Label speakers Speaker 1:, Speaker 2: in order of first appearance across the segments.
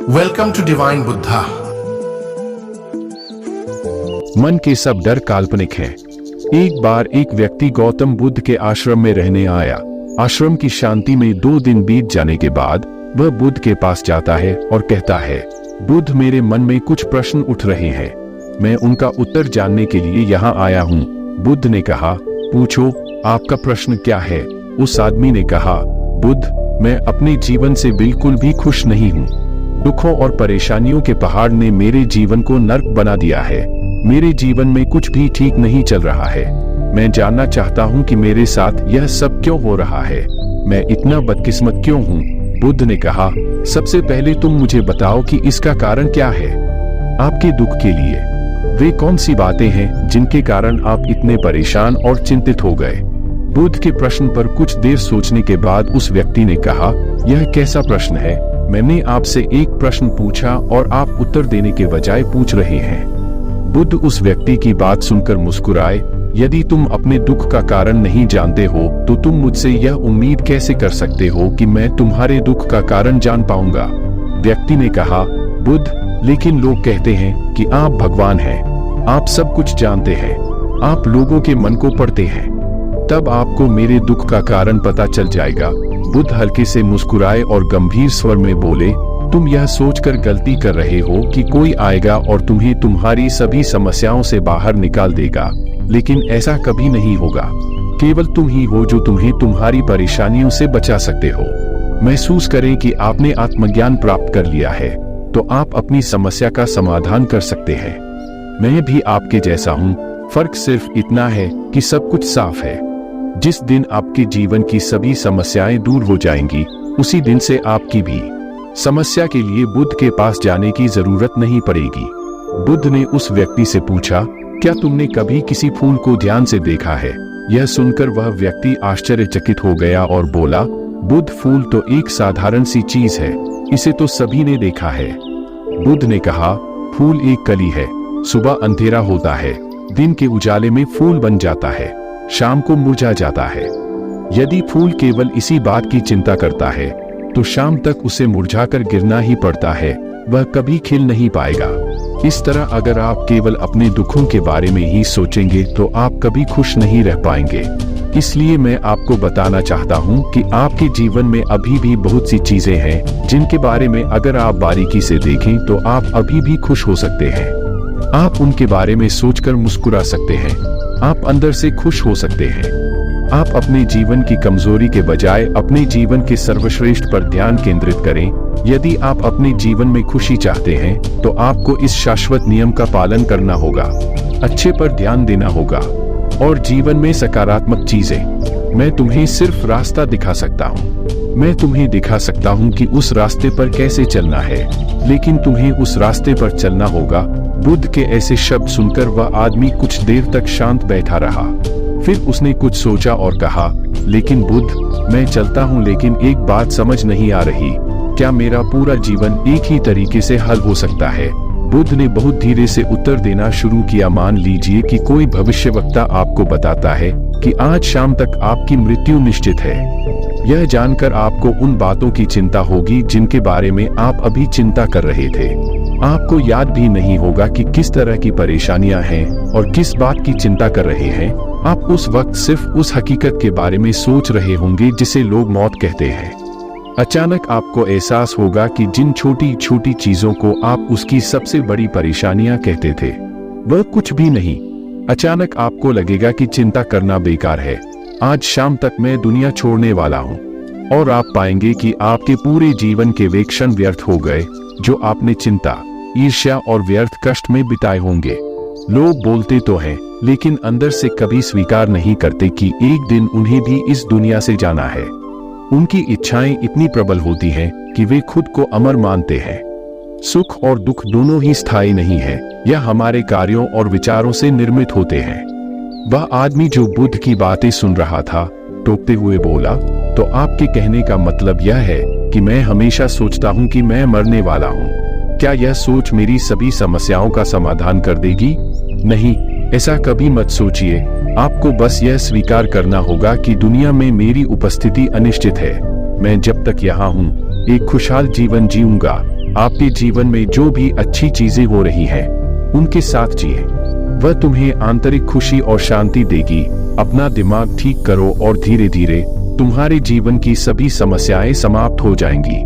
Speaker 1: Welcome to divine Buddha.
Speaker 2: मन के सब डर काल्पनिक हैं। एक बार एक व्यक्ति गौतम बुद्ध के आश्रम में रहने आया। आश्रम की शांति में 2 दिन बीत जाने के बाद वह बुद्ध के पास जाता है और कहता है, बुद्ध, मेरे मन में कुछ प्रश्न उठ रहे हैं, मैं उनका उत्तर जानने के लिए यहाँ आया हूँ। बुद्ध ने कहा, पूछो, आपका प्रश्न क्या है? उस आदमी ने कहा, बुद्ध, मैं अपने जीवन से बिल्कुल भी खुश नहीं हूँ। दुखों और परेशानियों के पहाड़ ने मेरे जीवन को नर्क बना दिया है। मेरे जीवन में कुछ भी ठीक नहीं चल रहा है। मैं जानना चाहता हूँ कि मेरे साथ यह सब क्यों हो रहा है। मैं इतना बदकिस्मत क्यों हूँ? बुद्ध ने कहा, सबसे पहले तुम मुझे बताओ कि इसका कारण क्या है। आपके दुख के लिए वे कौन सी बातें हैं जिनके कारण आप इतने परेशान और चिंतित हो गए? बुद्ध के प्रश्न पर कुछ देर सोचने के बाद उस व्यक्ति ने कहा, यह कैसा प्रश्न है? मैंने आपसे एक प्रश्न पूछा और आप उत्तर देने के बजाय पूछ रहे हैं। बुद्ध उस व्यक्ति की बात सुनकर मुस्कुराए, यदि तुम अपने दुख का कारण नहीं जानते हो तो तुम मुझसे यह उम्मीद कैसे कर सकते हो कि मैं तुम्हारे दुख का कारण जान पाऊंगा? व्यक्ति ने कहा, बुद्ध, लेकिन लोग कहते हैं कि आप भगवान हैं, आप सब कुछ जानते हैं, आप लोगों के मन को पढ़ते हैं, तब आपको मेरे दुख का कारण पता चल जाएगा। बुद्ध हल्के से मुस्कुराए और गंभीर स्वर में बोले, तुम यह सोचकर गलती कर रहे हो कि कोई आएगा और तुम्हें तुम्हारी सभी समस्याओं से बाहर निकाल देगा, लेकिन ऐसा कभी नहीं होगा। केवल तुम ही हो जो तुम्हें तुम्हारी परेशानियों से बचा सकते हो। महसूस करें कि आपने आत्मज्ञान प्राप्त कर लिया है, तो आप अपनी समस्या का समाधान कर सकते हैं। मैं भी आपके जैसा हूँ, फर्क सिर्फ इतना है कि सब कुछ साफ है। जिस दिन आपके जीवन की सभी समस्याएं दूर हो जाएंगी, उसी दिन से आपकी भी समस्या के लिए बुद्ध के पास जाने की जरूरत नहीं पड़ेगी। बुद्ध ने उस व्यक्ति से पूछा, क्या तुमने कभी किसी फूल को ध्यान से देखा है? यह सुनकर वह व्यक्ति आश्चर्यचकित हो गया और बोला, बुद्ध, फूल तो एक साधारण सी चीज है, इसे तो सभी ने देखा है। बुद्ध ने कहा, फूल एक कली है, सुबह अंधेरा होता है, दिन के उजाले में फूल बन जाता है, शाम को मुरझा जाता है। यदि फूल केवल इसी बात की चिंता करता है तो शाम तक उसे मुरझाकर गिरना ही पड़ता है, वह कभी खिल नहीं पाएगा। इस तरह अगर आप केवल अपने दुखों के बारे में ही सोचेंगे तो आप कभी खुश नहीं रह पाएंगे। इसलिए मैं आपको बताना चाहता हूँ कि आपके जीवन में अभी भी बहुत सी चीजें हैं जिनके बारे में अगर आप बारीकी से देखें तो आप अभी भी खुश हो सकते हैं। आप उनके बारे में सोचकर मुस्कुरा सकते हैं, आप अंदर से खुश हो सकते हैं। आप अपने जीवन की कमजोरी के बजाय अपने जीवन के सर्वश्रेष्ठ पर ध्यान केंद्रित करें। यदि आप अपने जीवन में खुशी चाहते हैं तो आपको इस शाश्वत नियम का पालन करना होगा, अच्छे पर ध्यान देना होगा और जीवन में सकारात्मक चीजें। मैं तुम्हें सिर्फ रास्ता दिखा सकता हूँ, मैं तुम्हें दिखा सकता हूँ कि उस रास्ते पर कैसे चलना है, लेकिन तुम्हें उस रास्ते पर चलना होगा। बुद्ध के ऐसे शब्द सुनकर वह आदमी कुछ देर तक शांत बैठा रहा। फिर उसने कुछ सोचा और कहा, लेकिन बुद्ध, मैं चलता हूँ लेकिन एक बात समझ नहीं आ रही, क्या मेरा पूरा जीवन एक ही तरीके से हल हो सकता है? बुद्ध ने बहुत धीरे से उत्तर देना शुरू किया, मान लीजिए कि कोई भविष्यवक्ता आपको बताता है कि आज शाम तक आपकी मृत्यु निश्चित है। यह जानकर आपको उन बातों की चिंता होगी जिनके बारे में आप अभी चिंता कर रहे थे। आपको याद भी नहीं होगा कि किस तरह की परेशानियां हैं और किस बात की चिंता कर रहे हैं। आप उस वक्त सिर्फ उस हकीकत के बारे में सोच रहे होंगे जिसे लोग मौत कहते हैं। अचानक आपको एहसास होगा कि जिन छोटी छोटी चीजों को आप उसकी सबसे बड़ी परेशानियां कहते थे, वह कुछ भी नहीं। अचानक आपको लगेगा कि चिंता करना बेकार है, आज शाम तक मैं दुनिया छोड़ने वाला हूँ, और आप पाएंगे कि आपके पूरे जीवन के वे क्षण व्यर्थ हो गए जो आपने चिंता, ईर्ष्या और व्यर्थ कष्ट में बिताए होंगे। लोग बोलते तो हैं, लेकिन अंदर से कभी स्वीकार नहीं करते कि एक दिन उन्हें भी इस दुनिया से जाना है। उनकी इच्छाएं इतनी प्रबल होती हैं कि वे खुद को अमर मानते हैं। सुख और दुख दोनों ही स्थायी नहीं है, यह हमारे कार्यों और विचारों से निर्मित होते हैं। वह आदमी जो बुद्ध की बातें सुन रहा था, टोकते हुए बोला, तो आपके कहने का मतलब यह है कि मैं हमेशा सोचता हूँ कि मैं मरने वाला हूँ। क्या यह सोच मेरी सभी समस्याओं का समाधान कर देगी? नहीं, ऐसा कभी मत सोचिए। आपको बस यह स्वीकार करना होगा कि दुनिया में मेरी उपस्थिति अनिश्चित है। मैं जब तक यहाँ हूँ एक खुशहाल जीवन जीऊंगा। आपके जीवन में जो भी अच्छी चीजें हो रही हैं, उनके साथ जिए। वह तुम्हें आंतरिक खुशी और शांति देगी। अपना दिमाग ठीक करो और धीरे धीरे तुम्हारे जीवन की सभी समस्याएं समाप्त हो जाएंगी।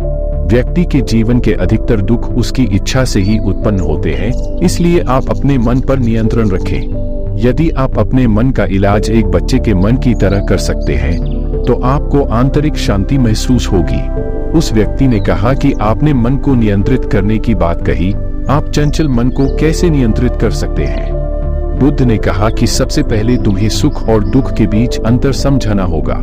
Speaker 2: व्यक्ति के जीवन के अधिकतर दुख उसकी इच्छा से ही उत्पन्न होते हैं, इसलिए आप अपने मन पर नियंत्रण रखें। यदि आप अपने मन का इलाज एक बच्चे के मन की तरह कर सकते हैं, तो आपको आंतरिक शांति महसूस होगी। उस व्यक्ति ने कहा कि आपने मन को नियंत्रित करने की बात कही, आप चंचल मन को कैसे नियंत्रित कर सकते हैं? बुद्ध ने कहा कि सबसे पहले तुम्हें सुख और दुख के बीच अंतर समझना होगा।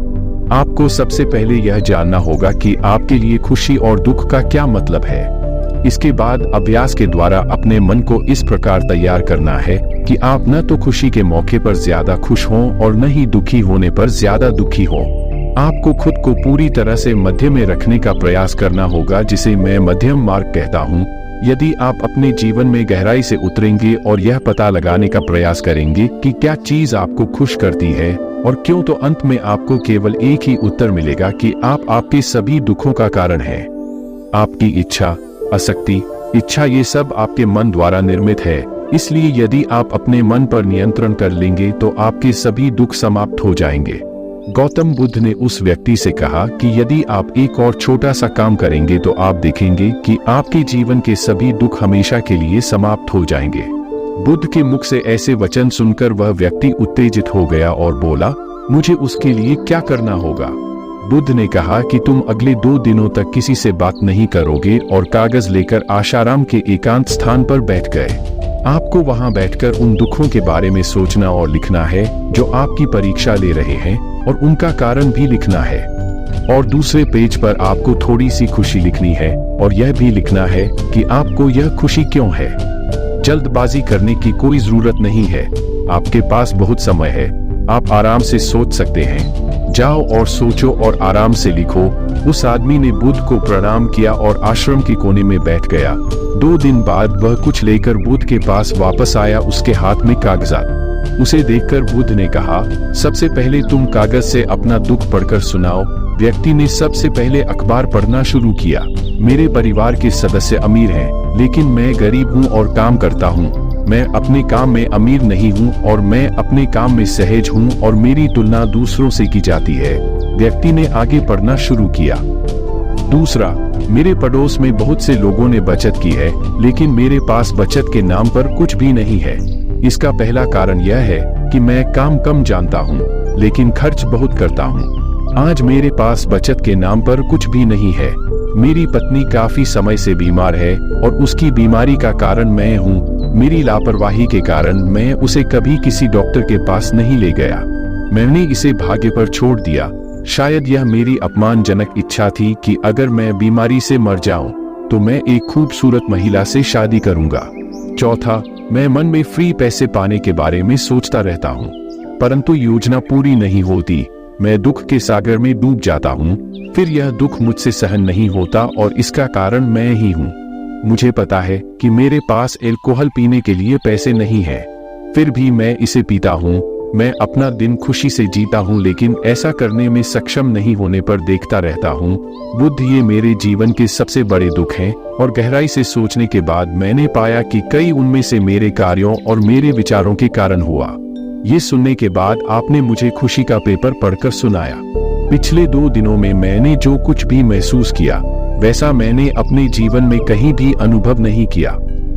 Speaker 2: आपको सबसे पहले यह जानना होगा कि आपके लिए खुशी और दुख का क्या मतलब है। इसके बाद अभ्यास के द्वारा अपने मन को इस प्रकार तैयार करना है कि आप न तो खुशी के मौके पर ज्यादा खुश हों और न ही दुखी होने पर ज्यादा दुखी हों। आपको खुद को पूरी तरह से मध्य में रखने का प्रयास करना होगा, जिसे मैं मध्यम मार्ग कहता हूँ। यदि आप अपने जीवन में गहराई से उतरेंगे और यह पता लगाने का प्रयास करेंगे कि क्या चीज आपको खुश करती है और क्यों, तो अंत में आपको केवल एक ही उत्तर मिलेगा कि आप आपके सभी दुखों का कारण हैं। आपकी इच्छा, आसक्ति, इच्छा, ये सब आपके मन द्वारा निर्मित है। इसलिए यदि आप अपने मन पर नियंत्रण कर लेंगे तो आपके सभी दुख समाप्त हो जाएंगे। गौतम बुद्ध ने उस व्यक्ति से कहा कि यदि आप एक और छोटा सा काम करेंगे तो आप देखेंगे कि आपके जीवन के सभी दुख हमेशा के लिए समाप्त हो जाएंगे। बुद्ध के मुख से ऐसे वचन सुनकर वह व्यक्ति उत्तेजित हो गया और बोला, मुझे उसके लिए क्या करना होगा? बुद्ध ने कहा कि तुम अगले 2 दिनों तक किसी से बात नहीं करोगे और कागज लेकर आशाराम के एकांत स्थान पर बैठ गए। आपको वहां बैठकर उन दुखों के बारे में सोचना और लिखना है जो आपकी परीक्षा ले रहे हैं, और उनका कारण भी लिखना है। और दूसरे पेज पर आपको थोड़ी सी खुशी लिखनी है और यह भी लिखना है कि आपको यह खुशी क्यों है। जल्दबाजी करने की कोई जरूरत नहीं है, आपके पास बहुत समय है, आप आराम से सोच सकते हैं। जाओ और सोचो और आराम से लिखो। उस आदमी ने बुद्ध को प्रणाम किया और आश्रम के कोने में बैठ गया। 2 दिन बाद वह कुछ लेकर बुद्ध के पास वापस आया, उसके हाथ में कागजात। उसे देखकर बुद्ध ने कहा, सबसे पहले तुम कागज से अपना दुख पढ़कर सुनाओ। व्यक्ति ने सबसे पहले अखबार पढ़ना शुरू किया। मेरे परिवार के सदस्य अमीर हैं, लेकिन मैं गरीब हूँ और काम करता हूँ। मैं अपने काम में अमीर नहीं हूँ और मैं अपने काम में सहज हूँ और मेरी तुलना दूसरों से की जाती है। व्यक्ति ने आगे पढ़ना शुरू किया। दूसरा, मेरे पड़ोस में बहुत से लोगों ने बचत की है, लेकिन मेरे पास बचत के नाम पर कुछ भी नहीं है। इसका पहला कारण यह है कि मैं काम कम जानता हूँ, लेकिन खर्च बहुत करता हूँ। आज मेरे पास बचत के नाम पर कुछ भी नहीं है। मेरी पत्नी काफी समय से बीमार है और उसकी बीमारी का कारण मैं हूँ। मेरी लापरवाही के कारण मैं उसे कभी किसी डॉक्टर के पास नहीं ले गया। मैंने इसे भाग्य पर छोड़ दिया। शायद यह मेरी अपमानजनक इच्छा थी कि अगर मैं बीमारी से मर जाऊं तो मैं एक खूबसूरत महिला से शादी करूंगा। चौथा, मैं मन में फ्री पैसे पाने के बारे में सोचता रहता हूँ, परंतु योजना पूरी नहीं होती। मैं दुख के सागर में डूब जाता हूँ, फिर यह दुख मुझसे सहन नहीं होता और इसका कारण मैं ही हूँ। मुझे पता है कि मेरे पास अल्कोहल पीने के लिए पैसे नहीं है, फिर भी मैं इसे पीता हूँ। मैं अपना दिन खुशी से जीता हूँ, लेकिन ऐसा करने में सक्षम नहीं होने पर देखता रहता हूँ। बुद्ध, ये मेरे जीवन के सबसे बड़े दुख हैं और गहराई से सोचने के बाद मैंने पाया कि कई उनमें से मेरे कार्यों और मेरे विचारों के कारण हुआ। ये सुनने के बाद आपने मुझे खुशी का पेपर पढ़कर सुनाया। पिछले 2 दिनों में मैंने जो कुछ भी महसूस किया वैसा मैंने अपने जीवन में कहीं भी अनुभव नहीं किया।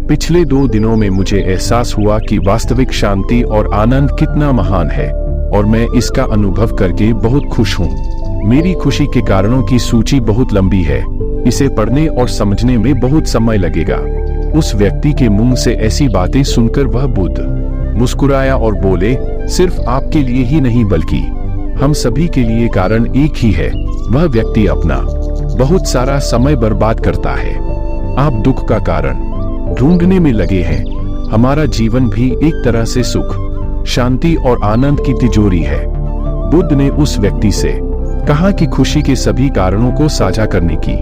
Speaker 2: पिछले 2 दिनों में मुझे एहसास हुआ कि वास्तविक शांति और आनंद कितना महान है और मैं इसका अनुभव करके बहुत खुश हूँ। मेरी खुशी के कारणों की सूची बहुत लंबी है, इसे पढ़ने और समझने में बहुत समय लगेगा। उस व्यक्ति के मुंह से ऐसी बातें सुनकर वह बुद्ध मुस्कुराया और बोले, सिर्फ आपके लिए ही नहीं बल्कि हम सभी के लिए कारण एक ही है। वह व्यक्ति अपना बहुत सारा समय बर्बाद करता है। आप दुख का कारण ढूंढने में लगे हैं। हमारा जीवन भी एक तरह से सुख, शांति और आनंद की तिजोरी है। बुद्ध ने उस व्यक्ति से कहा कि खुशी के सभी कारणों को साझा करने की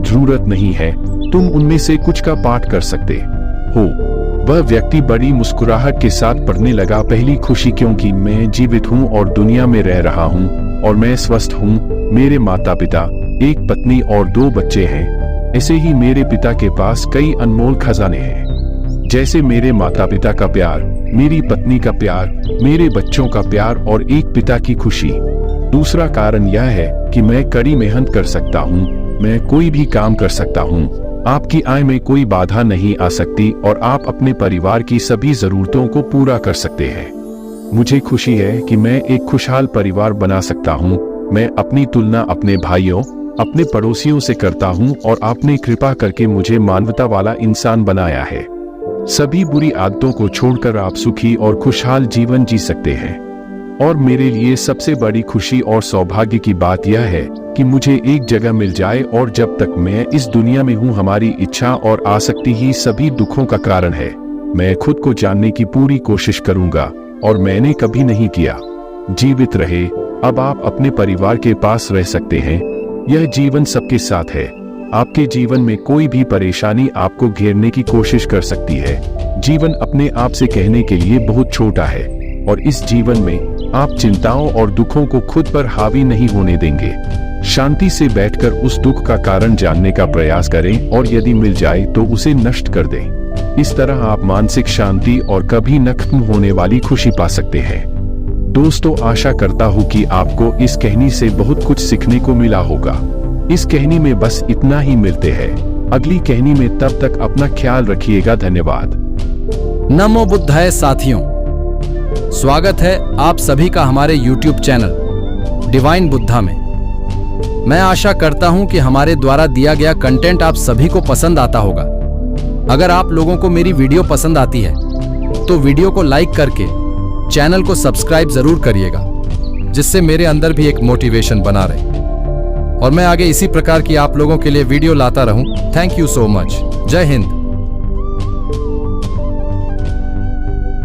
Speaker 2: जरूरत नहीं है, तुम उनमें से कुछ का पाठ कर सकते हो। वह व्यक्ति बड़ी मुस्कुराहट के साथ पढ़ने लगा, पहली खुशी क्योंकि मैं जीवित हूँ और दुनिया में रह रहा हूँ और मैं स्वस्थ हूँ। मेरे माता पिता, एक पत्नी और 2 बच्चे हैं। ऐसे ही मेरे पिता के पास कई अनमोल खजाने हैं, जैसे मेरे माता पिता का प्यार, मेरी पत्नी का प्यार, मेरे बच्चों का प्यार और एक पिता की खुशी। दूसरा कारण यह है कि मैं कड़ी मेहनत कर सकता हूँ, मैं कोई भी काम कर सकता हूँ, आपकी आय में कोई बाधा नहीं आ सकती और आप अपने परिवार की सभी जरूरतों को पूरा कर सकते हैं। मुझे खुशी है कि मैं एक खुशहाल परिवार बना सकता हूँ। मैं अपनी तुलना अपने भाइयों, अपने पड़ोसियों से करता हूँ और आपने कृपा करके मुझे मानवता वाला इंसान बनाया है। सभी बुरी आदतों को छोड़कर आप सुखी और खुशहाल जीवन जी सकते हैं। और मेरे लिए सबसे बड़ी खुशी और सौभाग्य की बात यह है कि मुझे एक जगह मिल जाए और जब तक मैं इस दुनिया में हूँ हमारी इच्छा और आसक्ति ही सभी दुखों का कारण है। मैं खुद को जानने की पूरी कोशिश करूंगा और मैंने कभी नहीं किया। जीवित रहे। अब आप अपने परिवार के पास रह सकते हैं। यह जीवन सबके साथ है। आपके जीवन में कोई भी परेशानी आपको घेरने की कोशिश कर सकती है। जीवन अपने आप से कहने के लिए बहुत छोटा है और इस जीवन में आप चिंताओं और दुखों को खुद पर हावी नहीं होने देंगे। शांति से बैठकर उस दुख का कारण जानने का प्रयास करें और यदि मिल जाए तो उसे नष्ट कर दें। इस तरह आप मानसिक शांति और कभी न खत्म होने वाली खुशी पा सकते हैं। दोस्तों, आशा करता हूँ कि आपको इस कहानी से बहुत कुछ सीखने को मिला होगा। इस कहानी में बस इतना ही। मिलते हैं अगली कहानी में, तब तक अपना ख्याल रखिएगा। धन्यवाद।
Speaker 1: नमो बुद्धाय साथियों, स्वागत है आप सभी का हमारे YouTube चैनल डिवाइन बुद्धा में। मैं आशा करता हूं कि हमारे द्वारा दिया गया कंटेंट आप सभी को पसंद आता होगा। अगर आप लोगों को मेरी वीडियो पसंद आती है तो वीडियो को लाइक करके चैनल को सब्सक्राइब जरूर करिएगा, जिससे मेरे अंदर भी एक मोटिवेशन बना रहे और मैं आगे इसी प्रकार की आप लोगों के लिए वीडियो लाता रहूं। Thank you so much. जय हिंद।